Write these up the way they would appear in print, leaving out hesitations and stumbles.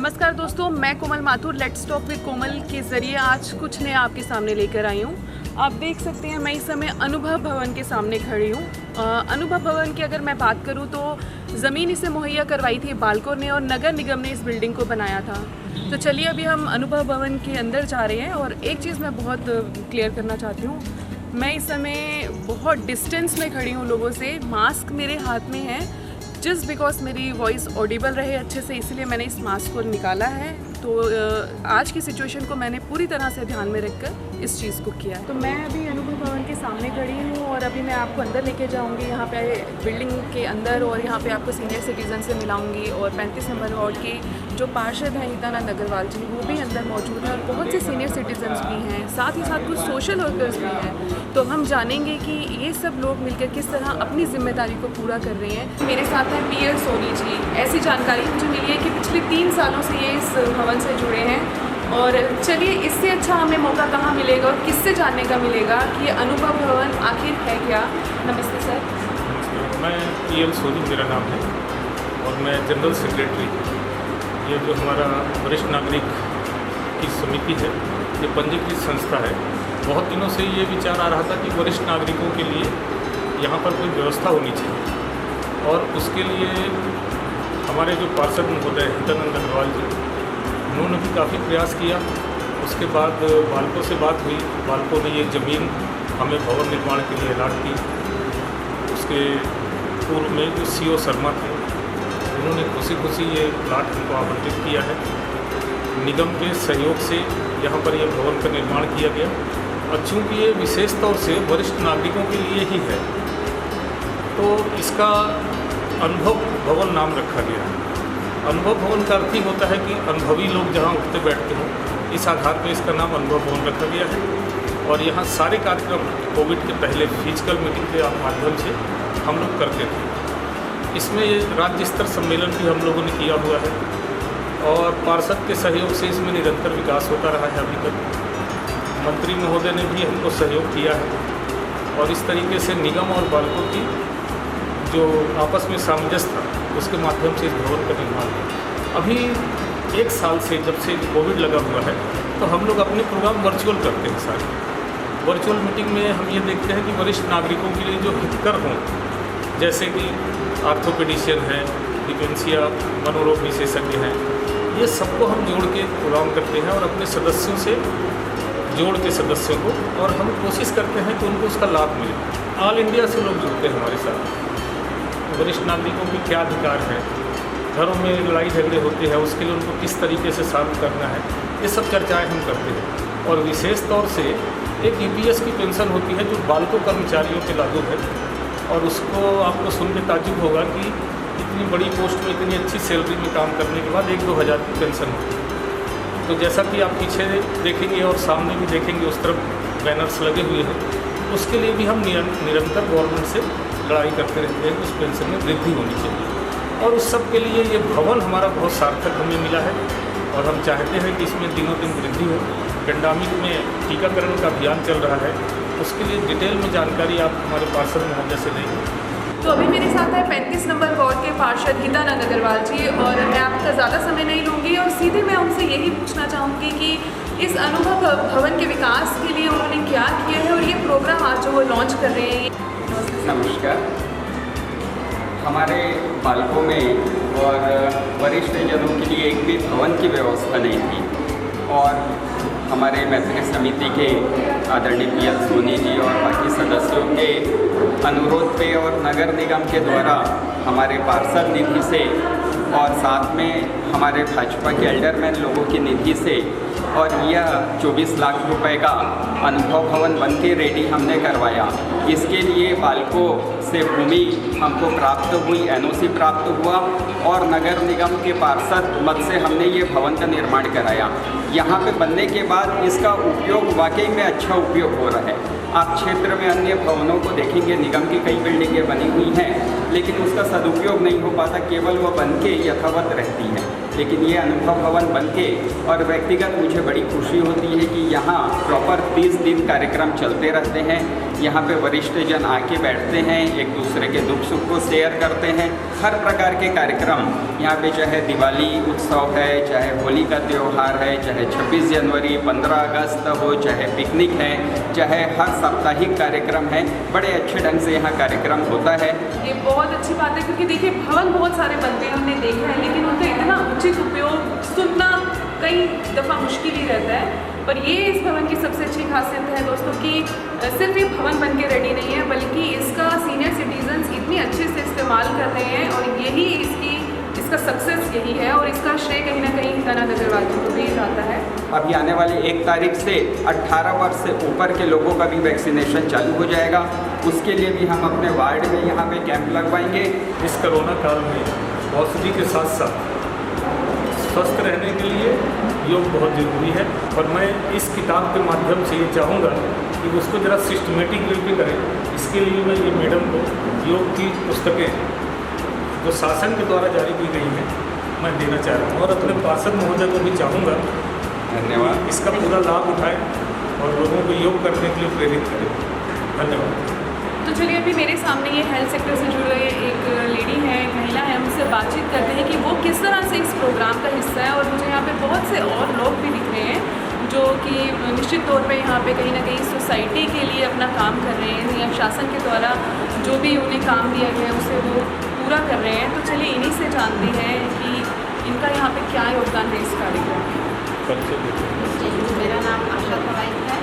नमस्कार दोस्तों, मैं कोमल माथुर लेट्स टॉक विद कोमल के ज़रिए आज कुछ नया आपके सामने लेकर आई हूँ। आप देख सकते हैं मैं इस समय अनुभव भवन के सामने खड़ी हूँ। अनुभव भवन की अगर मैं बात करूँ तो ज़मीन इसे मुहैया करवाई थी बाल्को ने और नगर निगम ने इस बिल्डिंग को बनाया था। तो चलिए अभी हम अनुभव भवन के अंदर जा रहे हैं। और एक चीज़ मैं बहुत क्लियर करना चाहती हूँ, मैं इस समय बहुत डिस्टेंस में खड़ी हूँ लोगों से, मास्क मेरे हाथ में है जस्ट बिकॉज मेरी वॉइस ऑडिबल रहे अच्छे से, इसलिए मैंने इस मास्क को निकाला है। तो आज की सिचुएशन को मैंने पूरी तरह से ध्यान में रखकर इस चीज़ को किया है। तो मैं अभी अनुभव भवन के सामने खड़ी हूँ और अभी मैं आपको अंदर लेके जाऊँगी, यहाँ पे बिल्डिंग के अंदर, और यहाँ पे आपको सीनियर सिटीज़न से मिलाऊंगी। और 35 नंबर वार्ड के जो पार्षद हैं हितानंद अग्रवाल जी, वो भी अंदर मौजूद हैं और बहुत से सीनियर सिटीजन्स भी हैं, साथ ही साथ कुछ सोशल वर्कर्स भी हैं। तो हम जानेंगे कि ये सब लोग मिलकर किस तरह अपनी जिम्मेदारी को पूरा कर रहे हैं। मेरे साथ हैं पीएल सोनी जी। ऐसी जानकारी मुझे मिली है कि पिछले 3 सालों से ये इस भवन से जुड़े हैं। और चलिए, इससे अच्छा हमें मौका कहाँ मिलेगा और किससे जानने का मिलेगा कि ये अनुभव भवन आखिर है क्या। नमस्ते सर। मैं पीएल सोनी मेरा नाम है और मैं जनरल सेक्रेटरी। ये जो हमारा वरिष्ठ नागरिक की समिति है, ये पंजीकृत संस्था है। बहुत दिनों से ये विचार आ रहा था कि वरिष्ठ नागरिकों के लिए यहाँ पर कोई व्यवस्था होनी चाहिए, और उसके लिए हमारे जो पार्षद महोदय हितानंद अग्रवाल जी, उन्होंने भी काफ़ी प्रयास किया। उसके बाद बाल्को से बात हुई, बाल्को ने ये ज़मीन हमें भवन निर्माण के लिए अलॉट की। उसके पूर्व में जो सीओ शर्मा थे, उन्होंने खुशी ये प्लाट हमको आवंटित किया है। निगम के सहयोग से यहाँ पर यह भवन का निर्माण किया गया, और चूँकि ये विशेष तौर से वरिष्ठ नागरिकों के लिए ही है, तो इसका अनुभव भवन नाम रखा गया है। अनुभव भवन का अर्थ ही होता है कि अनुभवी लोग जहाँ उठते बैठते हों, इस आधार पर इसका नाम अनुभव भवन रखा गया है। और यहाँ सारे कार्यक्रम कोविड के पहले फिजिकल मीटिंग के माध्यम से हम लोग करते थे। इसमें ये राज्य स्तर सम्मेलन भी हम लोगों ने किया हुआ है, और पार्षद के सहयोग से इसमें निरंतर विकास होता रहा है अभी तक। मंत्री महोदय ने भी हमको सहयोग किया है, और इस तरीके से निगम और बाल्को की जो आपस में सामंजस्य था, उसके माध्यम से इस भवन का निर्माण हुआ। अभी 1 साल से, जब से कोविड लगा हुआ है, तो हम लोग अपने प्रोग्राम वर्चुअल करते हैं। सारे वर्चुअल मीटिंग में हम ये देखते हैं कि वरिष्ठ नागरिकों के लिए जो हितकर हों, जैसे कि आर्थोपेडिशियन है, डिमेंशिया मनोरोग विशेषज्ञ हैं, ये सबको हम जोड़ के प्रोग्राम करते हैं, और अपने सदस्यों से जोड़ के सदस्यों को, और हम कोशिश करते हैं कि उनको उसका लाभ मिले। ऑल इंडिया से लोग जुड़ते हैं हमारे साथ। वरिष्ठ नागरिकों के क्या अधिकार हैं, घरों में लड़ाई झगड़े होते हैं, उसके लिए उनको किस तरीके से सॉल्व करना है, ये सब चर्चाएँ हम करते हैं। और विशेष तौर से एक ईपीएस की पेंशन होती है जो बाल्को कर्मचारियों पे लागू है, और उसको आपको सुन के ताज्जुब होगा कि इतनी बड़ी पोस्ट में इतनी अच्छी सैलरी में काम करने के बाद 1-2 हज़ार की पेंशन होती है। तो जैसा कि आप पीछे देखेंगे और सामने भी देखेंगे, उस तरफ बैनर्स लगे हुए हैं, उसके लिए भी हम निरंतर गवर्नमेंट से लड़ाई करते रहते हैं कि उस पेंशन में वृद्धि होनी चाहिए। और उस सब के लिए ये भवन हमारा बहुत सार्थक हमें मिला है, और हम चाहते हैं कि इसमें दिनों दिन वृद्धि हो। पेंडेमिक में टीकाकरण का अभियान चल रहा है, उसके लिए डिटेल में जानकारी आप हमारे पार्षद महोदय से लेंगे। तो अभी मेरे साथ है 35 नंबर वार्ड के पार्षद हितानंद अग्रवाल जी, और मैं आपका ज़्यादा समय नहीं लूँगी, और सीधे मैं उनसे यही पूछना चाहूँगी कि इस अनुभव भवन के विकास के लिए उन्होंने क्या किया है, और ये प्रोग्राम आज जो वो लॉन्च कर रहे हैं। नमस्कार। हमारे बाल्को में और वरिष्ठ जनों के लिए एक भी भवन की व्यवस्था नहीं थी, और हमारे मैत्री समिति के आदरणीय पीएल सोनी जी और बाकी सदस्यों के अनुरोध पे और नगर निगम के द्वारा हमारे पार्षद निधि से, और साथ में हमारे भाजपा के एल्डरमैन लोगों की निधि से, और यह 24 लाख रुपए का अनुभव भवन बन के रेडी हमने करवाया। इसके लिए बाल्को से भूमि हमको प्राप्त हुई, एनओसी प्राप्त हुआ, और नगर निगम के पार्षद मद से हमने ये भवन का निर्माण कराया। यहाँ पे बनने के बाद इसका उपयोग वाकई में अच्छा उपयोग हो रहा है। आप क्षेत्र में अन्य भवनों को देखेंगे, निगम की कई बिल्डिंगें बनी हुई हैं, लेकिन उसका सदुपयोग नहीं हो पाता, केवल वह बन के यथावत रहती हैं। लेकिन ये अनुभव भवन बन के, और व्यक्तिगत मुझे बड़ी खुशी होती है कि यहाँ प्रॉपर 30 दिन कार्यक्रम चलते रहते हैं। यहाँ पे वरिष्ठ जन आके बैठते हैं, एक दूसरे के दुख सुख को शेयर करते हैं। हर प्रकार के कार्यक्रम यहाँ पे, चाहे दिवाली उत्सव है, चाहे होली का त्यौहार है, चाहे 26 जनवरी, 15 अगस्त हो, चाहे पिकनिक है, चाहे हर साप्ताहिक कार्यक्रम है, बड़े अच्छे ढंग से यहाँ कार्यक्रम होता है। ये बहुत अच्छी बात है, क्योंकि देखिए भवन बहुत सारे बनते हैं, हमने देखा है, लेकिन उनका इतना उचित उपयोग सुनना कई दफ़ा मुश्किल ही रहता है। पर ये इस भवन की सबसे अच्छी खासियत है दोस्तों कि सिर्फ ये भवन बन के रेडी नहीं है, बल्कि इसका सीनियर सिटीजन्स इतनी अच्छे से इस्तेमाल कर रहे हैं, और यही इसका सक्सेस यही है, और इसका श्रेय कहीं ना कहीं हितानंद अग्रवाल जी को भी जाता है। अभी आने वाली 1 तारीख से 18 वर्ष से ऊपर के लोगों का भी वैक्सीनेशन चालू हो जाएगा। उसके लिए भी हम अपने वार्ड में यहाँ पे कैंप लगवाएंगे। इस कोरोना काल में औषधि के साथ साथ स्वस्थ रहने के लिए योग बहुत ज़रूरी है, और मैं इस किताब के माध्यम से ये चाहूँगा कि उसको ज़रा सिस्टमेटिक वे पे करें। इसके लिए मैं ये मैडम को योग की पुस्तकें जो शासन के द्वारा जारी की गई हैं मैं देना चाह रहा हूँ, और अपने पार्षद महोदय को भी चाहूँगा धन्यवाद। इसका पूरा लाभ उठाएं और लोगों को योग करने के लिए प्रेरित करें। धन्यवाद। तो चलिए, अभी मेरे सामने ये हेल्थ सेक्टर से जुड़े एक लेडी है, एक महिला है, उनसे बातचीत करते हैं कि वो किस तरह से इस प्रोग्राम का हिस्सा है। और मुझे यहाँ पे बहुत से और लोग भी दिख रहे हैं जो कि निश्चित तौर पे यहाँ पे कहीं ना कहीं सोसाइटी के लिए अपना काम कर रहे हैं, या शासन के द्वारा जो भी उन्हें काम दिया गया है उसे वो पूरा कर रहे हैं। तो चलिए इन्हीं से जानते हैं कि इनका यहाँ पे क्या योगदान है इस कार्यक्रम में। जी, मेरा नाम आशा फवाइद है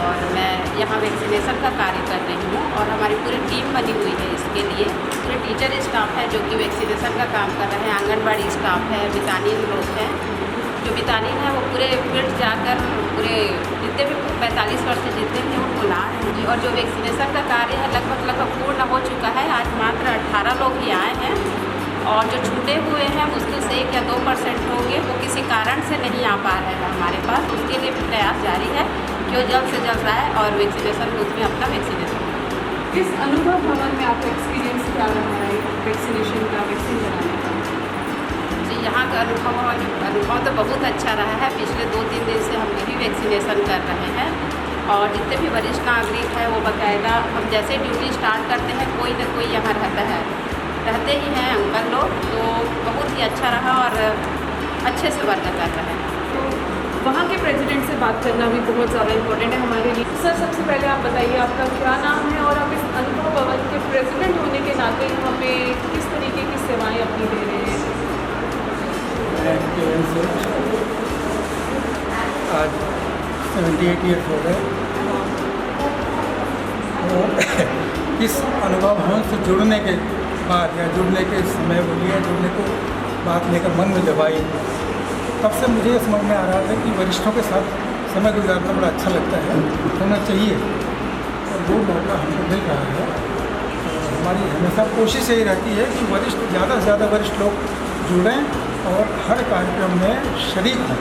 और मैं यहाँ वैक्सीनेशन का कार्य कर रही हूँ, और हमारी पूरी टीम बनी हुई है इसके लिए। पूरे टीचर स्टाफ है जो कि वैक्सीनेशन का काम कर रहे हैं, आंगनबाड़ी स्टाफ है, विटामिन लोग हैं। जो विटामिन है वो पूरे फील्ड जाकर पूरे जितने भी 45 वर्ष से जितने भी उनको ला रहे हैं। और जो वैक्सीनेशन का कार्य है लगभग पूर्ण हो चुका है। आज मात्र 18 लोग ही आए हैं, और जो छूटे हुए हैं मुश्किल से 1 या 2% होंगे, वो किसी कारण से नहीं आ पा रहे हैं हमारे पास। उसके लिए भी प्रयास जारी है कि वो जल्द से जल्द आए और वैक्सीनेशन बूथ में अपना वैक्सीनेशन करें। इस अनुभव भवन में आपका एक्सपीरियंस क्या रहा है वैक्सीनेशन का, वैक्सीन लगाने का? जी, यहाँ का अनुभव तो बहुत अच्छा रहा है। पिछले 2-3 दिन से हम यही वैक्सीनेशन कर रहे हैं, और जितने भी वरिष्ठ नागरिक हैं वो बाकायदा हम जैसे ड्यूटी स्टार्ट करते हैं कोई ना कोई यहाँ रहते ही हैं अंकल लोग, तो बहुत ही अच्छा रहा और अच्छे से वर्क कर रहे हैं। तो वहाँ के प्रेसिडेंट से बात करना भी बहुत ज़्यादा इम्पोर्टेंट है हमारे लिए। सर, सबसे पहले आप बताइए आपका क्या नाम है, और आप इस अनुभव भवन के प्रेसिडेंट होने के नाते यहाँ पे किस तरीके की सेवाएं अपनी दे रहे हैं? आज 78 ईयर्स हो गए, और इस अनुभव भवन से जुड़ने के बाद, या जुड़ने के समय बोलिए, जुड़ने को बात लेकर मन में जब आई, तब से मुझे समझ में आ रहा था कि वरिष्ठों के साथ समय गुजारना बड़ा अच्छा लगता है, होना चाहिए, और वो मौका हमको मिल रहा है। हमारी हमेशा कोशिश यही रहती है कि वरिष्ठ, ज़्यादा से ज़्यादा वरिष्ठ लोग जुड़ें और हर कार्यक्रम में शरीक हों।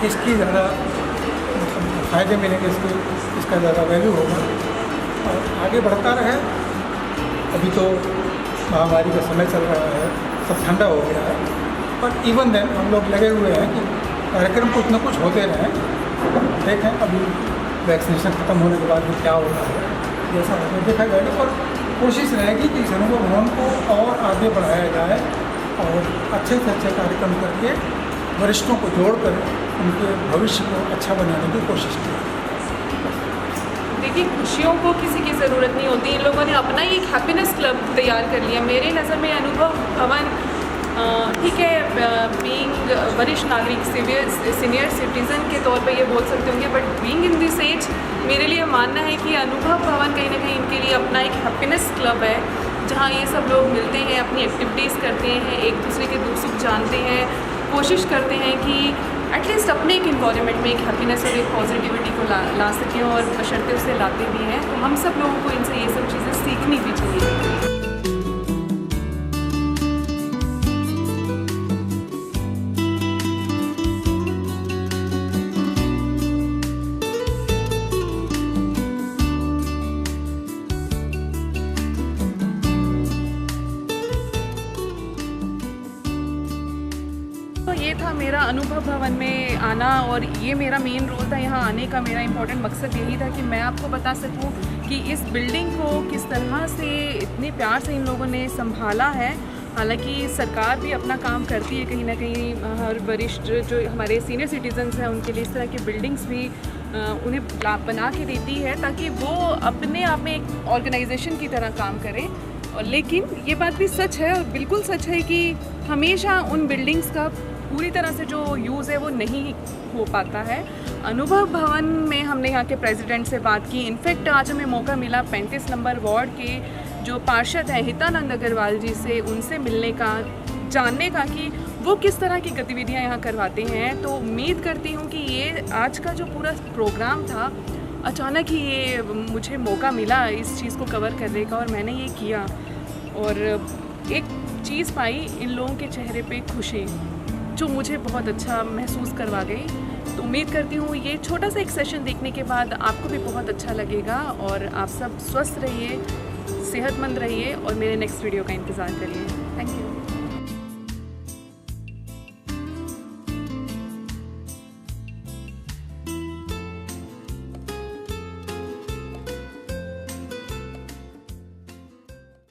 इसकी ज़्यादा फ़ायदे मिलेंगे, इसका ज़्यादा वैल्यू होगा, और आगे बढ़ता रहे। अभी तो महामारी का समय चल रहा है, सब ठंडा हो गया है, पर इवन देन हम लोग लगे हुए हैं कि कार्यक्रम कुछ ना कुछ होते रहें। देखें अभी वैक्सीनेशन ख़त्म होने के बाद भी क्या होता है, जैसा होगा देखा जाएगा, और कोशिश रहेगी कि इस अनुभव भवन को और आगे बढ़ाया जाए, और अच्छे से अच्छे कार्यक्रम करके वरिष्ठों को जोड़कर उनके भविष्य को अच्छा बनाने की कोशिश की। देखिए, खुशियों को किसी की ज़रूरत नहीं होती। इन लोगों ने अपना ही एक हैप्पीनेस क्लब तैयार कर लिया। मेरे नज़र में अनुभव भवन ठीक है, बीइंग वरिष्ठ नागरिक, सीनियर सिटीज़न के तौर पे ये बोल सकते होंगे, but being in this age मेरे लिए मानना है कि अनुभव भवन कहीं ना कहीं इनके लिए अपना एक हैप्पीनेस क्लब है, जहाँ ये सब लोग मिलते हैं, अपनी एक्टिविटीज़ करते हैं, एक दूसरे के दुख सुख जानते हैं, कोशिश करते हैं कि एटलीस्ट अपने एक इन्वायरमेंट में एक हैप्पीनेस और एक पॉजिटिविटी को ला सकें, और बशर्ते उसे लाते भी हैं। तो हम सब लोगों को इनसे ये सब चीज़ें सीखनी भी चाहिए। तो ये था मेरा अनुभव भवन में आना, और ये मेरा मेन रोल था। यहाँ आने का मेरा इम्पोर्टेंट मकसद यही था कि मैं आपको बता सकूँ कि इस बिल्डिंग को किस तरह से इतने प्यार से इन लोगों ने संभाला है। हालांकि सरकार भी अपना काम करती है कहीं ना कहीं, हर वरिष्ठ जो हमारे सीनियर सिटीजन्स हैं उनके लिए इस तरह की बिल्डिंग्स भी उन्हें बना के देती है ताकि वो अपने आप में एक ऑर्गेनाइजेशन की तरह काम करें। और लेकिन ये बात भी सच है और बिल्कुल सच है कि हमेशा उन बिल्डिंग्स का पूरी तरह से जो यूज़ है वो नहीं हो पाता है। अनुभव भवन में हमने यहाँ के प्रेसिडेंट से बात की। इनफैक्ट आज हमें मौका मिला 35 नंबर वार्ड के जो पार्षद हैं हितानंद अग्रवाल जी से, उनसे मिलने का, जानने का कि वो किस तरह की गतिविधियाँ यहाँ करवाते हैं। तो उम्मीद करती हूँ कि ये आज का जो पूरा प्रोग्राम था, अचानक ही ये मुझे मौका मिला इस चीज़ को कवर करने का और मैंने ये किया और एक चीज़ पाई, इन लोगों के चेहरे पे खुशी जो मुझे बहुत अच्छा महसूस करवा गई। तो उम्मीद करती हूँ ये छोटा सा एक सेशन देखने के बाद आपको भी बहुत अच्छा लगेगा और आप सब स्वस्थ रहिए, सेहतमंद रहिए और मेरे नेक्स्ट वीडियो का इंतज़ार करिए। Thank you.